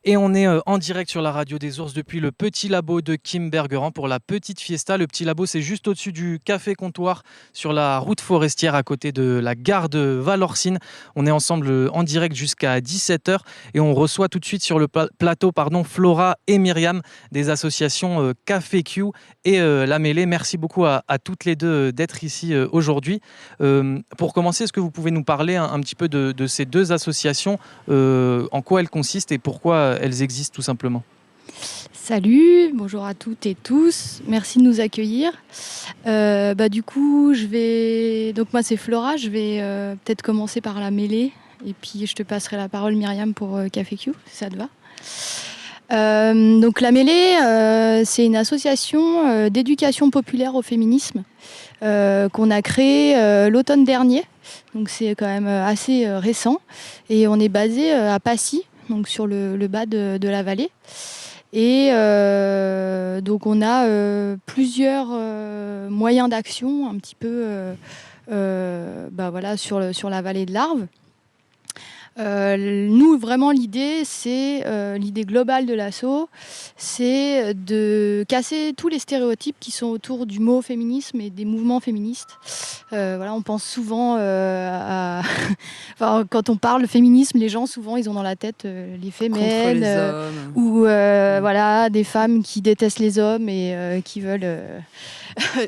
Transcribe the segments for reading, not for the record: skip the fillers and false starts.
Et on est en direct sur la radio des ours depuis le petit labo de Kim Bergeron pour la petite fiesta. Le petit labo, c'est juste au-dessus du café comptoir sur la route forestière à côté de la gare de Valorcine. On est ensemble en direct jusqu'à 17h et on reçoit tout de suite sur le plateau Flora et Myriam des associations Café Q et La Mêlée. Merci beaucoup à toutes les deux d'être ici aujourd'hui. Pour commencer, est-ce que vous pouvez nous parler un petit peu de ces deux associations, en quoi elles consistent et pourquoi elles existent tout simplement? Salut, bonjour à toutes et tous, merci de nous accueillir. Du coup, donc moi c'est Flora, je vais peut-être commencer par La Mêlée et puis je te passerai la parole Myriam pour Café Q, si ça te va. Donc La Mêlée, c'est une association d'éducation populaire au féminisme qu'on a créée l'automne dernier. Donc c'est quand même assez récent et on est basé à Passy, donc sur le bas de la vallée. Et donc on a plusieurs moyens d'action un petit peu sur la vallée de l'Arve. Nous, vraiment, l'idée globale de l'asso, c'est de casser tous les stéréotypes qui sont autour du mot féminisme et des mouvements féministes. On pense souvent quand on parle de féminisme, les gens, souvent, ils ont dans la tête les Contre femmes les hommes. ou des femmes qui détestent les hommes et qui veulent...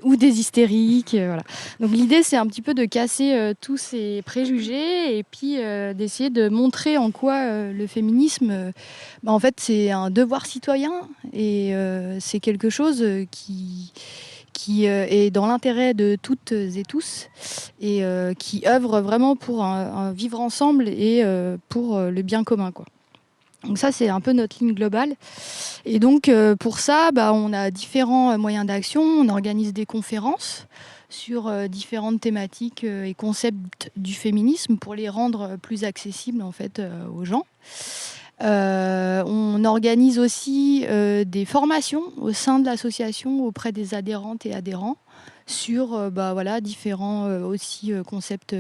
ou des hystériques. Voilà. Donc l'idée, c'est un petit peu de casser tous ces préjugés et puis d'essayer de montrer en quoi le féminisme, en fait, c'est un devoir citoyen et c'est quelque chose qui est dans l'intérêt de toutes et tous et qui œuvre vraiment pour un vivre ensemble et pour le bien commun, quoi. Donc ça, c'est un peu notre ligne globale. Et donc, pour ça, on a différents moyens d'action. On organise des conférences sur différentes thématiques et concepts du féminisme pour les rendre plus accessibles, en fait, aux gens. On organise aussi des formations au sein de l'association auprès des adhérentes et adhérents sur différents concepts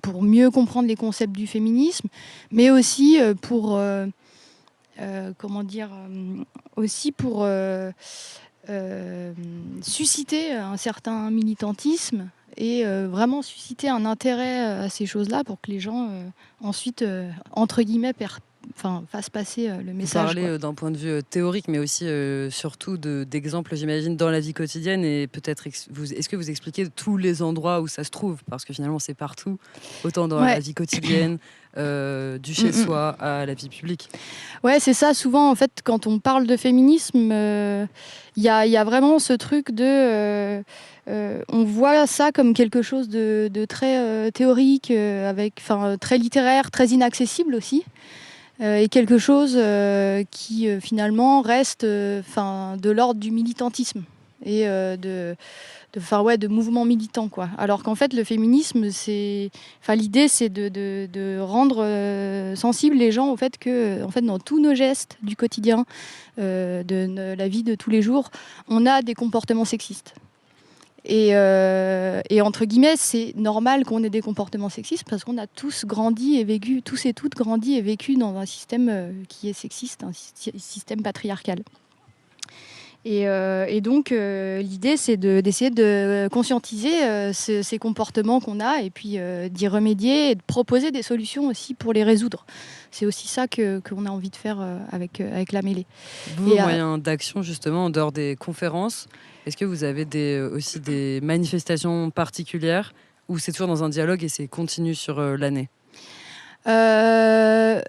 pour mieux comprendre les concepts du féminisme, mais aussi pour susciter un certain militantisme et vraiment susciter un intérêt à ces choses-là pour que les gens ensuite, entre guillemets, fassent passer le Vous message. parlez d'un point de vue théorique, mais aussi surtout d'exemples, j'imagine, dans la vie quotidienne. Et peut-être, est-ce que vous expliquez tous les endroits où ça se trouve? Parce que finalement, c'est partout, autant dans la vie quotidienne, du chez-soi à la vie publique. Ouais, c'est ça. Souvent, en fait, quand on parle de féminisme, il y a vraiment ce truc de... on voit ça comme quelque chose de très théorique, très littéraire, très inaccessible aussi. Et quelque chose qui finalement reste de l'ordre du militantisme et de mouvements militants, quoi. Alors qu'en fait, le féminisme, l'idée, c'est de rendre sensibles les gens au fait que, en fait, dans tous nos gestes du quotidien, la vie de tous les jours, on a des comportements sexistes. Et entre guillemets, c'est normal qu'on ait des comportements sexistes parce qu'on a tous grandi et vécu, tous et toutes grandi et vécu dans un système qui est sexiste, un système patriarcal. Et donc, l'idée, c'est d'essayer de conscientiser ces comportements qu'on a et puis d'y remédier et de proposer des solutions aussi pour les résoudre. C'est aussi ça qu'on a envie de faire avec La Mêlée. Vos moyens d'action, justement, en dehors des conférences, est-ce que vous avez aussi des manifestations particulières ou c'est toujours dans un dialogue et c'est continu sur l'année? Là,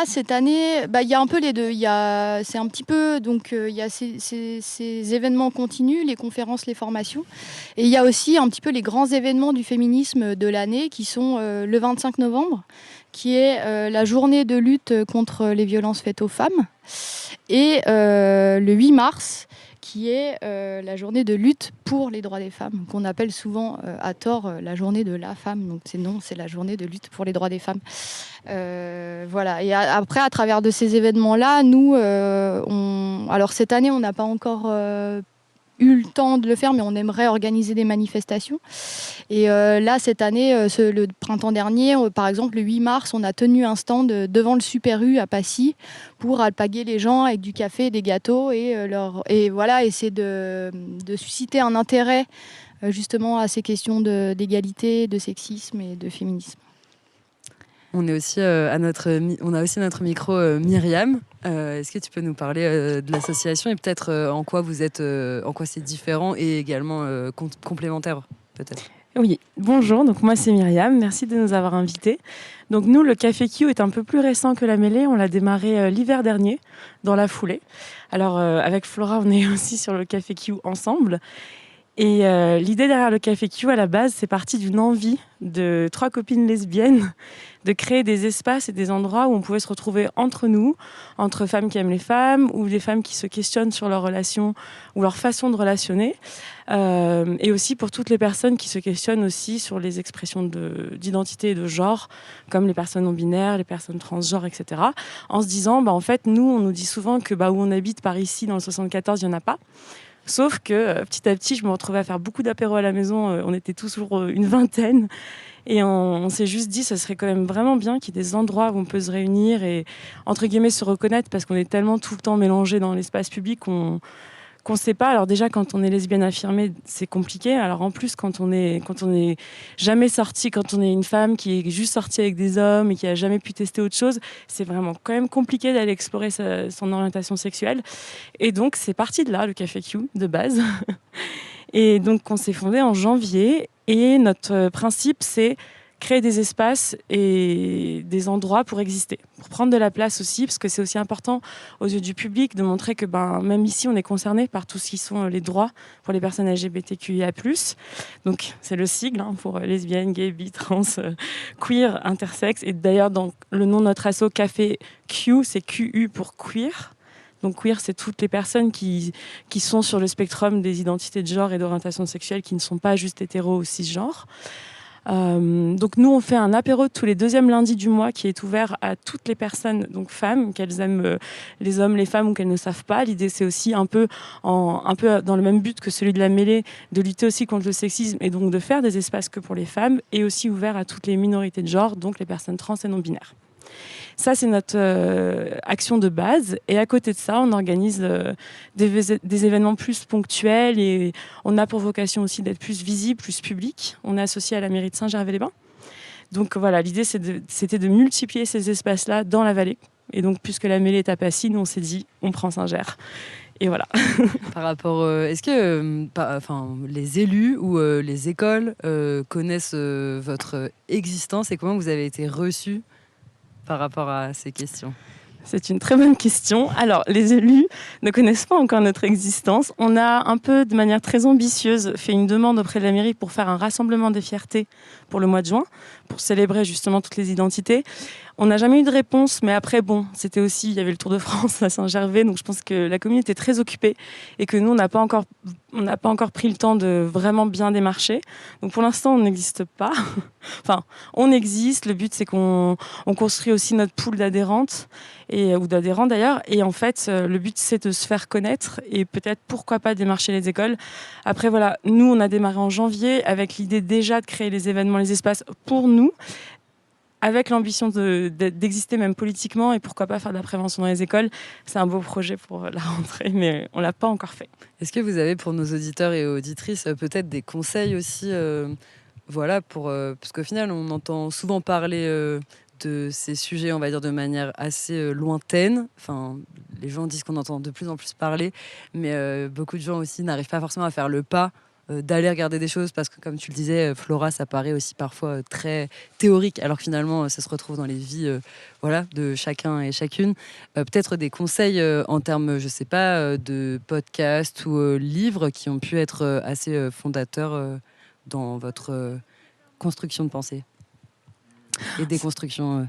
cette année, il y a un peu les deux. C'est un petit peu, donc il y a ces événements continus, les conférences, les formations. Et il y a aussi un petit peu les grands événements du féminisme de l'année qui sont le 25 novembre, qui est la journée de lutte contre les violences faites aux femmes. Et le 8 mars, qui est la journée de lutte pour les droits des femmes, qu'on appelle souvent à tort la journée de la femme. Donc c'est la journée de lutte pour les droits des femmes. Voilà. Et après, à travers de ces événements-là, nous, alors cette année, on n'a pas encore eu le temps de le faire, mais on aimerait organiser des manifestations. Et là, cette année, le printemps dernier, par exemple, le 8 mars, on a tenu un stand devant le Super U à Passy pour alpaguer les gens avec du café, des gâteaux et voilà, essayer de susciter un intérêt justement à ces questions d'égalité, de sexisme et de féminisme. On est aussi on a aussi notre micro Myriam. Est-ce que tu peux nous parler de l'association et peut-être en quoi c'est différent et également complémentaire peut-être? Oui, bonjour, donc moi c'est Myriam, merci de nous avoir invités. Donc nous, le Café Q est un peu plus récent que la mêlée, on l'a démarré l'hiver dernier, dans la foulée. Alors avec Flora, on est aussi sur le Café Q ensemble. Et l'idée derrière le Café Q, à la base, c'est parti d'une envie de 3 copines lesbiennes de créer des espaces et des endroits où on pouvait se retrouver entre nous, entre femmes qui aiment les femmes ou des femmes qui se questionnent sur leurs relations ou leur façon de relationner. Et aussi pour toutes les personnes qui se questionnent aussi sur les expressions d'identité et de genre, comme les personnes non-binaires, les personnes transgenres, etc. En se disant, en fait, nous, on nous dit souvent que où on habite par ici, dans le 74, il n'y en a pas. Sauf que petit à petit, je me retrouvais à faire beaucoup d'apéros à la maison. On était toujours une vingtaine. Et on s'est juste dit, ça serait quand même vraiment bien qu'il y ait des endroits où on peut se réunir et, entre guillemets, se reconnaître parce qu'on est tellement tout le temps mélangés dans l'espace public qu'on ne sait pas. Alors déjà, quand on est lesbienne affirmée, c'est compliqué. Alors en plus, quand on est jamais sorti, quand on est une femme qui est juste sortie avec des hommes et qui a jamais pu tester autre chose, c'est vraiment quand même compliqué d'aller explorer son orientation sexuelle. Et donc, c'est parti de là, le Café Q, de base. Et donc, on s'est fondé en janvier. Et notre principe, c'est créer des espaces et des endroits pour exister, pour prendre de la place aussi, parce que c'est aussi important aux yeux du public de montrer que même ici, on est concerné par tout ce qui sont les droits pour les personnes LGBTQIA+. Donc, c'est le sigle pour lesbiennes, gays, bi, trans, queer, intersexe. Et d'ailleurs, dans le nom de notre asso, Café Q, c'est QU pour queer. Donc queer, c'est toutes les personnes qui sont sur le spectrum des identités de genre et d'orientation sexuelle, qui ne sont pas juste hétéro ou cisgenres. Donc nous, on fait un apéro tous les 2e lundis du mois qui est ouvert à toutes les personnes, donc femmes, qu'elles aiment les hommes, les femmes ou qu'elles ne savent pas. L'idée, c'est aussi un peu dans le même but que celui de la mêlée, de lutter aussi contre le sexisme et donc de faire des espaces que pour les femmes et aussi ouvert à toutes les minorités de genre, donc les personnes trans et non-binaires. Ça, c'est notre action de base. Et à côté de ça, on organise des événements plus ponctuels et on a pour vocation aussi d'être plus visible, plus public. On est associé à la mairie de Saint-Gervais-les-Bains. Donc voilà, l'idée, c'était de multiplier ces espaces-là dans la vallée. Et donc, puisque la mêlée est à Passy, nous, on s'est dit, on prend Saint-Ger. Et voilà. Par rapport, est-ce que les élus ou les écoles connaissent votre existence et comment vous avez été reçus par rapport à ces questions? C'est une très bonne question. Alors, les élus ne connaissent pas encore notre existence. On a un peu, de manière très ambitieuse, fait une demande auprès de la mairie pour faire un rassemblement des fiertés pour le mois de juin, pour célébrer justement toutes les identités. On n'a jamais eu de réponse, mais après, c'était aussi, il y avait le Tour de France à Saint-Gervais, donc je pense que la commune était très occupée et que nous, on n'a pas encore pris le temps de vraiment bien démarcher. Donc pour l'instant, on n'existe pas. Enfin, on existe. Le but, c'est qu'on construit aussi notre pool d'adhérentes ou d'adhérents d'ailleurs. Et en fait, le but, c'est de se faire connaître et peut-être, pourquoi pas, démarcher les écoles. Après, voilà, nous, on a démarré en janvier avec l'idée déjà de créer les événements, les espaces pour nous, avec l'ambition d'exister même politiquement et pourquoi pas faire de la prévention dans les écoles. C'est un beau projet pour la rentrée, mais on ne l'a pas encore fait. Est-ce que vous avez pour nos auditeurs et auditrices peut-être des conseils aussi parce qu'au final, on entend souvent parler de ces sujets, on va dire, de manière assez lointaine. Enfin, les gens disent qu'on entend de plus en plus parler, mais beaucoup de gens aussi n'arrivent pas forcément à faire le pas d'aller regarder des choses parce que, comme tu le disais, Flora, ça paraît aussi parfois très théorique, alors que finalement, ça se retrouve dans les vies de chacun et chacune. Peut-être des conseils en termes, je sais pas, de podcasts ou livres qui ont pu être assez fondateurs dans votre construction de pensée et déconstruction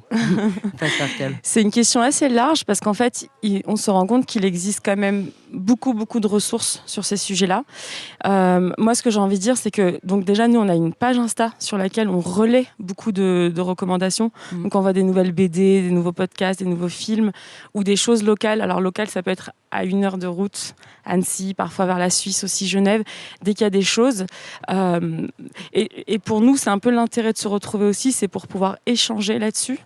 patriarcale. C'est une question assez large parce qu'en fait, on se rend compte qu'il existe quand même beaucoup de ressources sur ces sujets-là. Moi, ce que j'ai envie de dire, c'est que donc déjà, nous, on a une page Insta sur laquelle on relaie beaucoup de recommandations. Donc, on voit des nouvelles BD, des nouveaux podcasts, des nouveaux films ou des choses locales. Alors, locales, ça peut être à 1 heure de route, Annecy, parfois vers la Suisse aussi, Genève, dès qu'il y a des choses. Et pour nous, c'est un peu l'intérêt de se retrouver aussi, c'est pour pouvoir échanger là-dessus.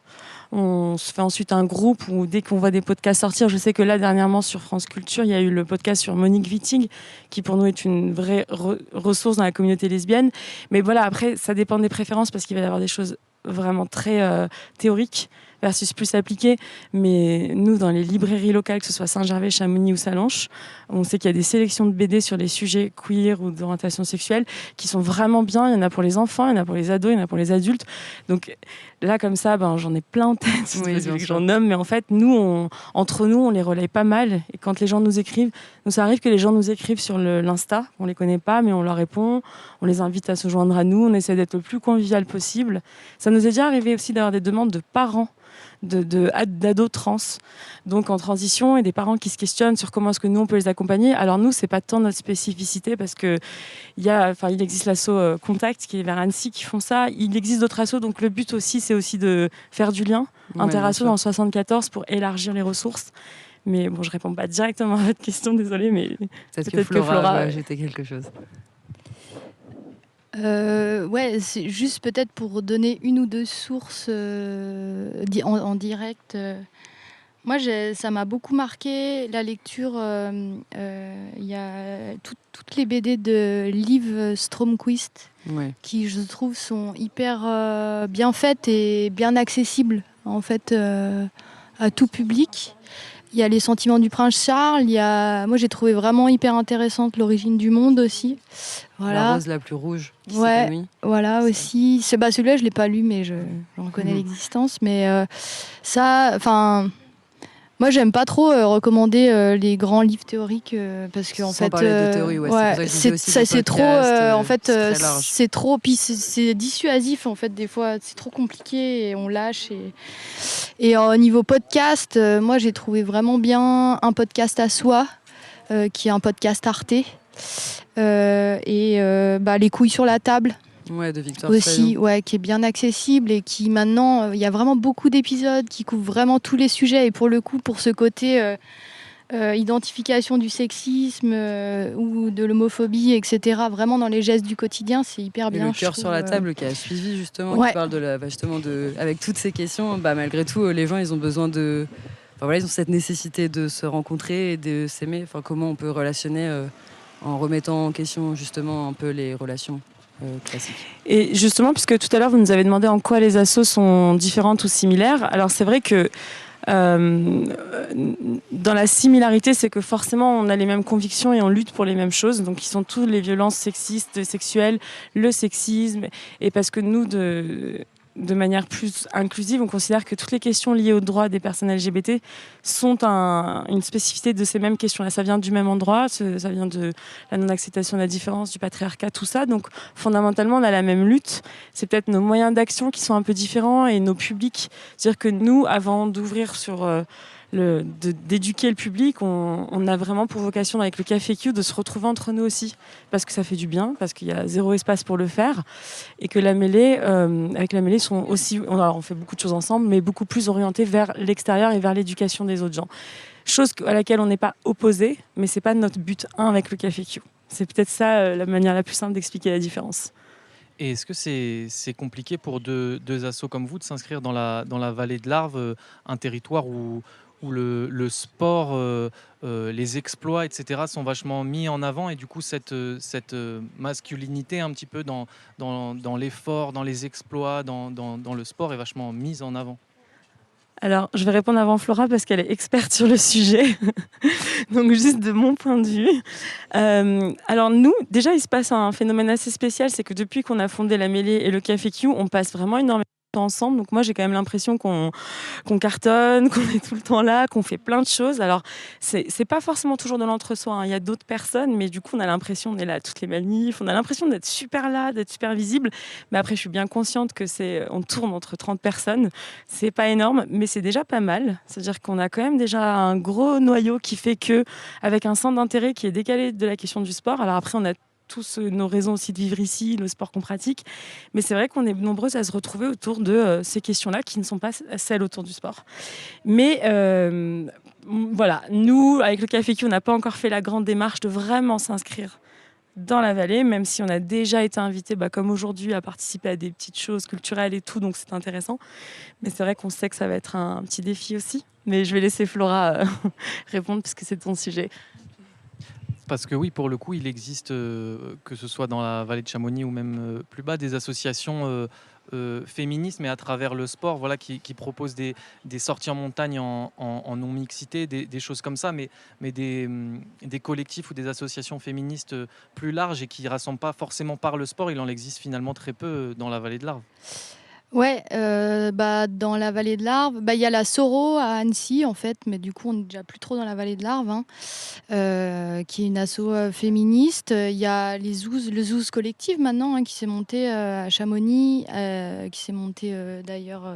On se fait ensuite un groupe où dès qu'on voit des podcasts sortir, je sais que là dernièrement sur France Culture, il y a eu le podcast sur Monique Wittig, qui pour nous est une vraie ressource dans la communauté lesbienne. Mais voilà, après, ça dépend des préférences parce qu'il va y avoir des choses vraiment très théoriques versus plus appliquées. Mais nous, dans les librairies locales, que ce soit Saint-Gervais, Chamonix ou Sallanches, on sait qu'il y a des sélections de BD sur les sujets queer ou d'orientation sexuelle qui sont vraiment bien. Il y en a pour les enfants, il y en a pour les ados, il y en a pour les adultes. Donc là, comme ça, j'en ai plein en tête, Oui, que j'en nomme. Mais en fait, nous, entre nous, on les relaye pas mal. Et quand les gens nous écrivent, nous, ça arrive que les gens nous écrivent sur l'Insta. On les connaît pas, mais on leur répond. On les invite à se joindre à nous. On essaie d'être le plus convivial possible. Ça nous est déjà arrivé aussi d'avoir des demandes de parents d'ados trans, donc en transition, et des parents qui se questionnent sur comment est-ce que nous on peut les accompagner. Alors nous, c'est pas tant notre spécificité parce que il existe l'asso Contact qui est vers Annecy qui font ça. Il existe d'autres assos, donc le but aussi c'est aussi de faire du lien interasso dans le 74 pour élargir les ressources. Mais bon, je réponds pas directement à votre question, désolée, mais peut-être que Flora va ajouter quelque chose. Ouais, c'est juste peut-être pour donner 1 ou 2 sources en direct. Moi, ça m'a beaucoup marqué la lecture. Il y a toutes les BD de Liv Stromquist, qui je trouve sont hyper bien faites et bien accessibles en fait à tout public. Il y a Les Sentiments du Prince Charles. Moi, j'ai trouvé vraiment hyper intéressante L'Origine du monde aussi. Voilà. La rose la plus rouge qui s'épanouit. Voilà aussi. Celui-là, je l'ai pas lu, mais j'en reconnais l'existence. Mais moi, j'aime pas trop recommander les grands livres théoriques parce que en fait, parler de théorie, c'est trop. En fait, c'est trop. Puis c'est dissuasif en fait. Des fois, c'est trop compliqué et on lâche. Et au niveau podcast, moi, j'ai trouvé vraiment bien un podcast à soi, qui est un podcast Arte, Les couilles sur la table. De Victor aussi, qui est bien accessible et qui maintenant, il y a vraiment beaucoup d'épisodes qui couvrent vraiment tous les sujets. Et pour le coup, pour ce côté identification du sexisme ou de l'homophobie, etc., vraiment dans les gestes du quotidien, c'est hyper bien. Le cœur sur la table qui a suivi justement, qui parle avec toutes ces questions, malgré tout, les gens, ils ont besoin de... ils ont cette nécessité de se rencontrer et de s'aimer. Comment on peut relationner en remettant en question justement un peu les relations classique. Et justement, puisque tout à l'heure vous nous avez demandé en quoi les assos sont différentes ou similaires, alors c'est vrai que dans la similarité, c'est que forcément on a les mêmes convictions et on lutte pour les mêmes choses, donc qui sont toutes les violences sexistes, sexuelles, le sexisme, et parce que nous, de manière plus inclusive, on considère que toutes les questions liées aux droits des personnes LGBT sont une spécificité de ces mêmes questions-là. Ça vient du même endroit, ça vient de la non-acceptation de la différence, du patriarcat, tout ça. Donc fondamentalement, on a la même lutte. C'est peut-être nos moyens d'action qui sont un peu différents et nos publics. C'est-à-dire que nous, avant d'ouvrir sur... d'éduquer le public, on a vraiment pour vocation avec le Café Q de se retrouver entre nous aussi, parce que ça fait du bien, parce qu'il y a 0 espace pour le faire, et que la mêlée, avec la mêlée, sont aussi, on fait beaucoup de choses ensemble, mais beaucoup plus orientés vers l'extérieur et vers l'éducation des autres gens. Chose à laquelle on n'est pas opposé, mais c'est pas notre but avec le Café Q. C'est peut-être ça la manière la plus simple d'expliquer la différence. Et est-ce que c'est compliqué pour deux assos comme vous de s'inscrire dans la vallée de l'Arve, un territoire où le sport, les exploits, etc. sont vachement mis en avant, et du coup cette masculinité un petit peu dans l'effort, dans les exploits, dans le sport est vachement mise en avant? Alors, je vais répondre avant Flora parce qu'elle est experte sur le sujet. Donc, juste de mon point de vue. Alors, nous, déjà, il se passe un phénomène assez spécial. C'est que depuis qu'on a fondé la Mêlée et le Café Q, on passe vraiment énormément de temps ensemble. Donc, moi, j'ai quand même l'impression qu'on cartonne, qu'on est tout le temps là, qu'on fait plein de choses. Alors, c'est pas forcément toujours de l'entre-soi, hein. Il y a d'autres personnes, mais du coup, on a l'impression, on est là à toutes les manifs, on a l'impression d'être super là, d'être super visible. Mais après, je suis bien consciente que on tourne entre 30 personnes. C'est pas énorme, mais c'est déjà pas mal. C'est-à-dire qu'on a quand même déjà un gros noyau qui fait que, avec un centre d'intérêt qui est décalé de la question du sport, alors après, on a tous nos raisons aussi de vivre ici, le sport qu'on pratique. Mais c'est vrai qu'on est nombreuses à se retrouver autour de ces questions-là qui ne sont pas celles autour du sport. Mais voilà, nous, avec le Café Q, on n'a pas encore fait la grande démarche de vraiment s'inscrire dans la vallée, même si on a déjà été invité, comme aujourd'hui, à participer à des petites choses culturelles et tout, donc c'est intéressant. Mais c'est vrai qu'on sait que ça va être un petit défi aussi. Mais je vais laisser Flora répondre, puisque c'est ton sujet. Parce que oui, pour le coup, il existe, que ce soit dans la vallée de Chamonix ou même plus bas, des associations féministes, mais à travers le sport, voilà, qui proposent des sorties en montagne en non-mixité, des choses comme ça, mais des collectifs ou des associations féministes plus larges et qui ne rassemblent pas forcément par le sport. Il en existe finalement très peu dans la vallée de l'Arve. Ouais, dans la vallée de l'Arve, il y a la Soro à Annecy en fait, mais du coup on n'est déjà plus trop dans la vallée de l'Arve, hein, qui est une asso féministe. Il y a le Zouz collectif maintenant, hein, qui s'est monté à Chamonix, qui s'est monté d'ailleurs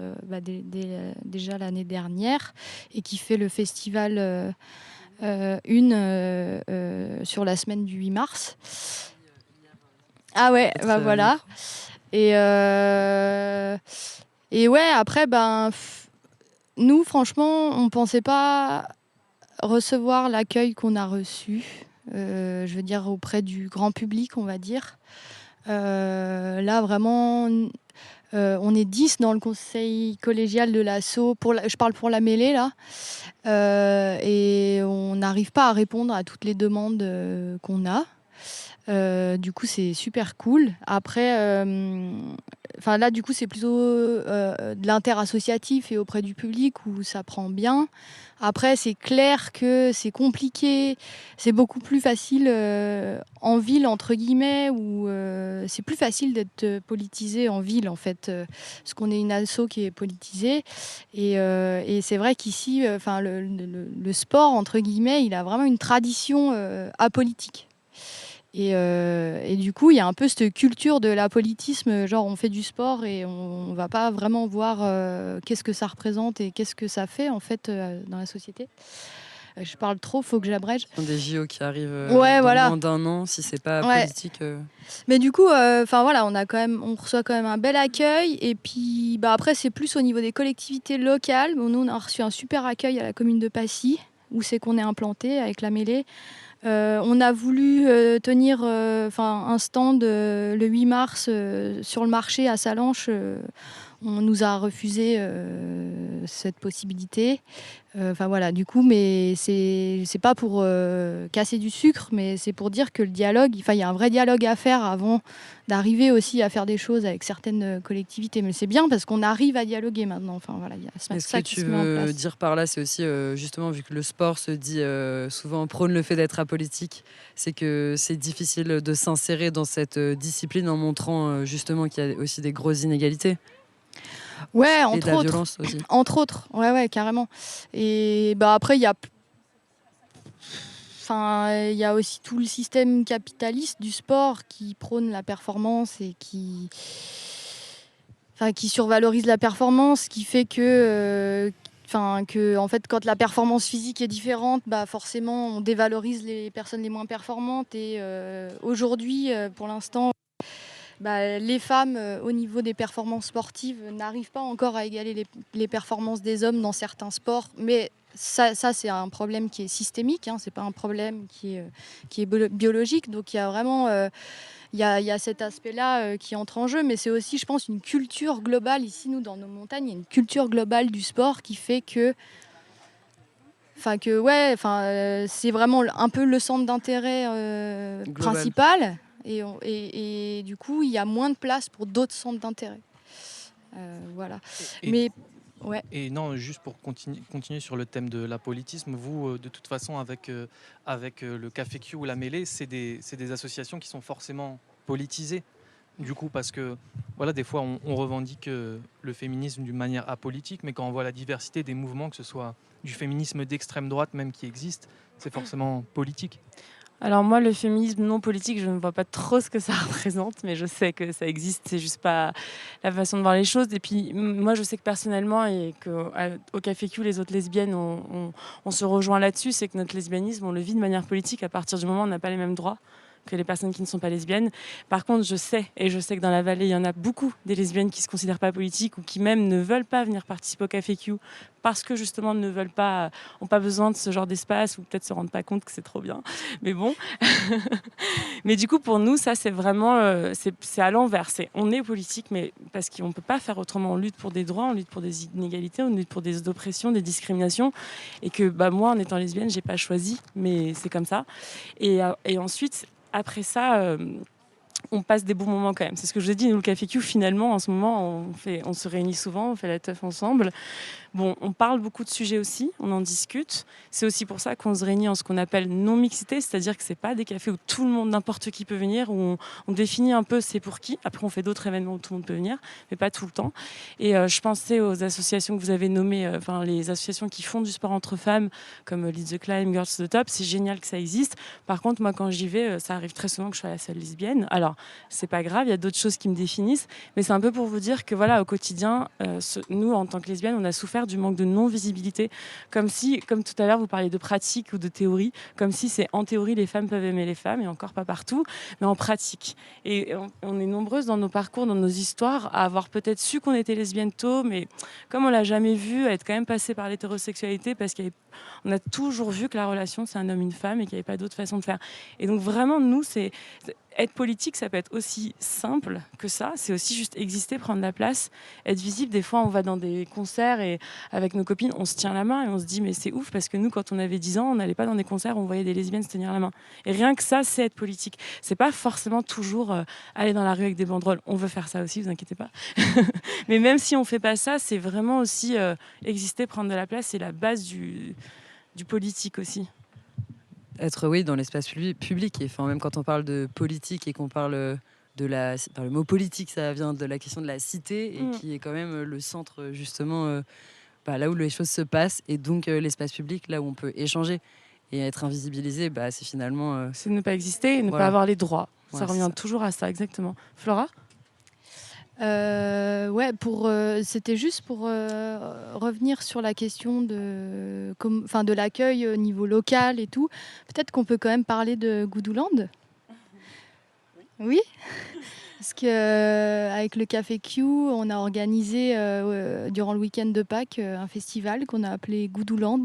déjà l'année dernière et qui fait le festival sur la semaine du 8 mars. Ah ouais, voilà. Et ouais, après, nous, franchement, on pensait pas recevoir l'accueil qu'on a reçu, je veux dire, auprès du grand public, on va dire. Là, vraiment, on est 10 dans le conseil collégial de l'asso. Je parle pour la mêlée, là. Et on n'arrive pas à répondre à toutes les demandes qu'on a. Du coup, c'est super cool. Après, là, du coup, c'est plutôt de l'interassociatif et auprès du public où ça prend bien. Après, c'est clair que c'est compliqué. C'est beaucoup plus facile en ville, entre guillemets, où c'est plus facile d'être politisé en ville, en fait, parce qu'on est une asso qui est politisée. Et c'est vrai qu'ici, le sport, entre guillemets, il a vraiment une tradition apolitique. Et du coup, il y a un peu cette culture de l'apolitisme, genre on fait du sport et on va pas vraiment voir qu'est-ce que ça représente et qu'est-ce que ça fait en fait dans la société. Je parle trop, faut que j'abrège. Ce sont des JO qui arrivent Ouais, dans voilà. moins d'un an, si c'est pas Ouais. politique. Mais du coup, on reçoit quand même un bel accueil. Et puis après, c'est plus au niveau des collectivités locales. Bon, nous, on a reçu un super accueil à la commune de Passy, où c'est qu'on est implanté avec la mêlée. On a voulu tenir un stand le 8 mars sur le marché à Salanches. On nous a refusé cette possibilité. Du coup, mais c'est pas pour casser du sucre, mais c'est pour dire que le dialogue, il y a un vrai dialogue à faire avant d'arriver aussi à faire des choses avec certaines collectivités. Mais c'est bien parce qu'on arrive à dialoguer maintenant. Il y a Ce que tu veux dire par là, c'est aussi justement, vu que le sport se dit souvent prône le fait d'être apolitique, c'est que c'est difficile de s'insérer dans cette discipline en montrant justement qu'il y a aussi des grosses inégalités. Ouais, et de la violence aussi. Entre autres, ouais, carrément. Et après, il y a aussi tout le système capitaliste du sport qui prône la performance et qui survalorise la performance, qui fait que en fait, quand la performance physique est différente, forcément, on dévalorise les personnes les moins performantes. Et aujourd'hui, pour l'instant, les femmes, au niveau des performances sportives, n'arrivent pas encore à égaler les performances des hommes dans certains sports. Mais ça c'est un problème qui est systémique, hein, c'est pas un problème qui est biologique. Donc il y a vraiment il y a cet aspect-là qui entre en jeu. Mais c'est aussi, je pense, une culture globale. Ici, nous, dans nos montagnes, il y a une culture globale du sport qui fait que c'est vraiment un peu le centre d'intérêt principal. Et du coup, il y a moins de place pour d'autres centres d'intérêt. Voilà. Et non, juste pour continuer sur le thème de l'apolitisme, vous, de toute façon, avec le Café Q ou la mêlée, c'est des associations qui sont forcément politisées. Du coup, parce que voilà, des fois, on revendique le féminisme d'une manière apolitique, mais quand on voit la diversité des mouvements, que ce soit du féminisme d'extrême droite même qui existe, c'est forcément politique. Alors moi, le féminisme non politique, je ne vois pas trop ce que ça représente, mais je sais que ça existe, c'est juste pas la façon de voir les choses. Et puis moi, je sais que personnellement, et qu'au Café Q, les autres lesbiennes, on se rejoint là-dessus, c'est que notre lesbianisme, on le vit de manière politique à partir du moment où on n'a pas les mêmes droits que les personnes qui ne sont pas lesbiennes. Par contre, je sais que dans la vallée, il y en a beaucoup des lesbiennes qui ne se considèrent pas politiques ou qui même ne veulent pas venir participer au Café Q parce que justement n'ont pas besoin de ce genre d'espace ou peut-être se rendent pas compte que c'est trop bien. Mais bon. Mais du coup, pour nous, ça, c'est vraiment c'est à l'envers. On est politique, mais parce qu'on ne peut pas faire autrement. On lutte pour des droits, on lutte pour des inégalités, on lutte pour des oppressions, des discriminations. Et que moi, en étant lesbienne, je n'ai pas choisi, mais c'est comme ça. Et ensuite, après ça... on passe des bons moments quand même. C'est ce que je vous ai dit, nous, le Café Q, finalement, en ce moment, on se réunit souvent, on fait la teuf ensemble. Bon, on parle beaucoup de sujets aussi, on en discute. C'est aussi pour ça qu'on se réunit en ce qu'on appelle non-mixité, c'est-à-dire que ce n'est pas des cafés où tout le monde, n'importe qui peut venir, où on définit un peu c'est pour qui. Après, on fait d'autres événements où tout le monde peut venir, mais pas tout le temps. Et je pensais aux associations que vous avez nommées, les associations qui font du sport entre femmes, comme Lead the Climb, Girls to the Top. C'est génial que ça existe. Par contre, moi, quand j'y vais, ça arrive très souvent que je sois la seule lesbienne. Alors, c'est pas grave, il y a d'autres choses qui me définissent, mais c'est un peu pour vous dire que voilà, au quotidien, nous, en tant que lesbiennes, on a souffert du manque de non-visibilité, comme tout à l'heure, vous parliez de pratique ou de théorie, comme si c'est en théorie, les femmes peuvent aimer les femmes, et encore pas partout, mais en pratique. Et on est nombreuses dans nos parcours, dans nos histoires, à avoir peut-être su qu'on était lesbienne tôt, mais comme on l'a jamais vu, à être quand même passé par l'hétérosexualité, parce qu'on a toujours vu que la relation, c'est un homme, une femme, et qu'il n'y avait pas d'autre façon de faire. Et donc vraiment, nous, être politique, ça peut être aussi simple que ça. C'est aussi juste exister, prendre la place, être visible. Des fois, on va dans des concerts et avec nos copines, on se tient la main et on se dit mais c'est ouf parce que nous, quand on avait 10 ans, on n'allait pas dans des concerts où on voyait des lesbiennes se tenir la main. Et rien que ça, c'est être politique. C'est pas forcément toujours aller dans la rue avec des banderoles. On veut faire ça aussi, vous inquiétez pas. Mais même si on fait pas ça, c'est vraiment aussi exister, prendre de la place. C'est la base du politique aussi. Être dans l'espace public. Et même quand on parle de politique et qu'on parle le mot politique, ça vient de la question de la cité et qui est quand même le centre justement là où les choses se passent et donc l'espace public là où on peut échanger et être invisibilisé, c'est finalement c'est ne pas exister et ne pas avoir les droits. Ça revient toujours à ça, exactement. Flora ? C'était juste pour revenir sur la question de l'accueil au niveau local et tout. Peut-être qu'on peut quand même parler de Goudouland. Oui. Parce qu'avec le Café Q, on a organisé durant le week-end de Pâques un festival qu'on a appelé Goudouland,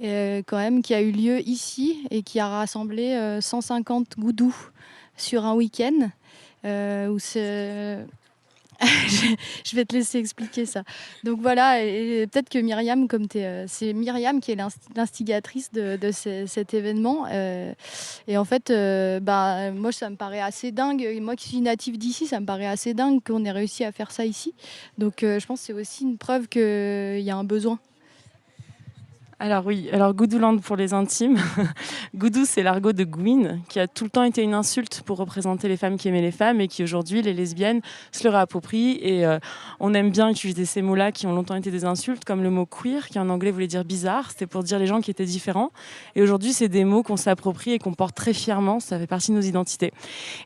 quand même, qui a eu lieu ici et qui a rassemblé 150 goudous sur un week-end. Où je vais te laisser expliquer ça. Donc voilà, et peut-être que Myriam, c'est Myriam qui est l'instigatrice de cet événement. Et en fait, moi, ça me paraît assez dingue. Moi qui suis native d'ici, ça me paraît assez dingue qu'on ait réussi à faire ça ici. Donc je pense que c'est aussi une preuve qu'il y a un besoin. Alors Goudouland pour les intimes. Goudou, c'est l'argot de Gwyn, qui a tout le temps été une insulte pour représenter les femmes qui aimaient les femmes et qui aujourd'hui, les lesbiennes, se le réapproprient. Et on aime bien utiliser ces mots-là qui ont longtemps été des insultes, comme le mot queer, qui en anglais voulait dire bizarre. C'était pour dire les gens qui étaient différents. Et aujourd'hui, c'est des mots qu'on s'approprie et qu'on porte très fièrement. Ça fait partie de nos identités.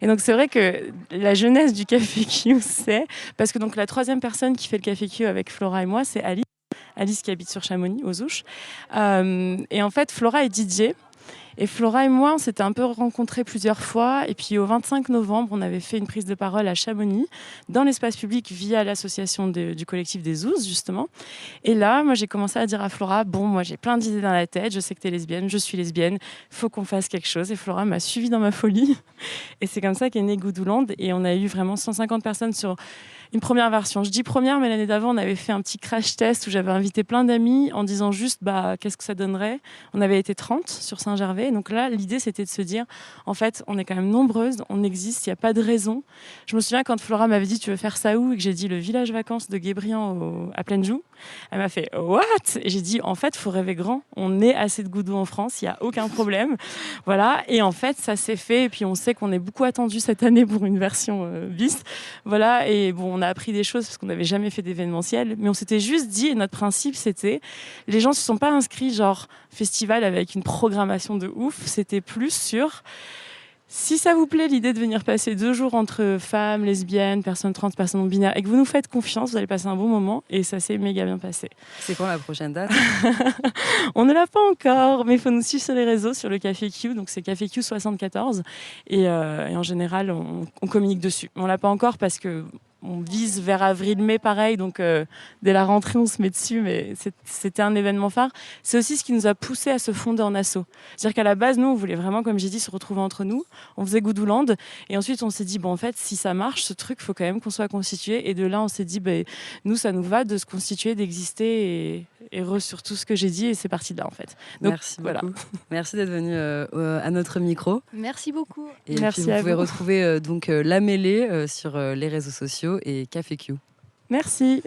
Et donc, c'est vrai que la jeunesse du Café Q, parce que donc, la troisième personne qui fait le Café Q avec Flora et moi, c'est Alice qui habite sur Chamonix, aux Ouches. Et en fait, Flora est DJ. Et Flora et moi, on s'était un peu rencontrés plusieurs fois. Et puis, au 25 novembre, on avait fait une prise de parole à Chamonix, dans l'espace public, via l'association du collectif des Ouzes, justement. Et là, moi, j'ai commencé à dire à Flora, moi, j'ai plein d'idées dans la tête. Je sais que tu es lesbienne, je suis lesbienne. Il faut qu'on fasse quelque chose. Et Flora m'a suivie dans ma folie. Et c'est comme ça qu'est né Goudouland. Et on a eu vraiment 150 personnes sur une première version. Je dis première, mais l'année d'avant, on avait fait un petit crash test où j'avais invité plein d'amis en disant juste qu'est-ce que ça donnerait. On avait été 30 sur Saint-Gervais. Donc là, l'idée, c'était de se dire, en fait, on est quand même nombreuses, on existe, il n'y a pas de raison. Je me souviens quand Flora m'avait dit, tu veux faire ça où ? Et que j'ai dit le village vacances de Guébriand à Plaine-Joux. Elle m'a fait, what ? Et j'ai dit, en fait, il faut rêver grand. On est assez de goudou en France, il n'y a aucun problème. Voilà. Et en fait, ça s'est fait. Et puis, on sait qu'on est beaucoup attendu cette année pour une version bis. Voilà. Et bon, on a appris des choses parce qu'on n'avait jamais fait d'événementiel. Mais on s'était juste dit, et notre principe, c'était, les gens ne se sont pas inscrits genre festival avec une programmation de ouf. C'était plus sur Si ça vous plaît, l'idée de venir passer 2 jours entre femmes, lesbiennes, personnes trans, personnes non binaires, et que vous nous faites confiance, vous allez passer un bon moment, et ça s'est méga bien passé. C'est quand la prochaine date? On ne l'a pas encore, mais il faut nous suivre sur les réseaux, sur le Café Q, donc c'est Café Q 74, et en général, on communique dessus. On ne l'a pas encore parce que on vise vers avril-mai pareil, donc dès la rentrée on se met dessus, mais c'était un événement phare. C'est aussi ce qui nous a poussé à se fonder en asso. C'est-à-dire qu'à la base, nous, on voulait vraiment, comme j'ai dit, se retrouver entre nous. On faisait Goudouland, et ensuite on s'est dit, bon, en fait, si ça marche, ce truc, il faut quand même qu'on soit constitué. Et de là, on s'est dit, nous, ça nous va de se constituer, d'exister, et sur tout ce que j'ai dit, et c'est parti de là, en fait. Donc, merci beaucoup. Merci d'être venu à notre micro. Merci beaucoup. Et merci puis, vous à pouvez vous. retrouver donc La Mêlée sur les réseaux sociaux et Café Q. Merci.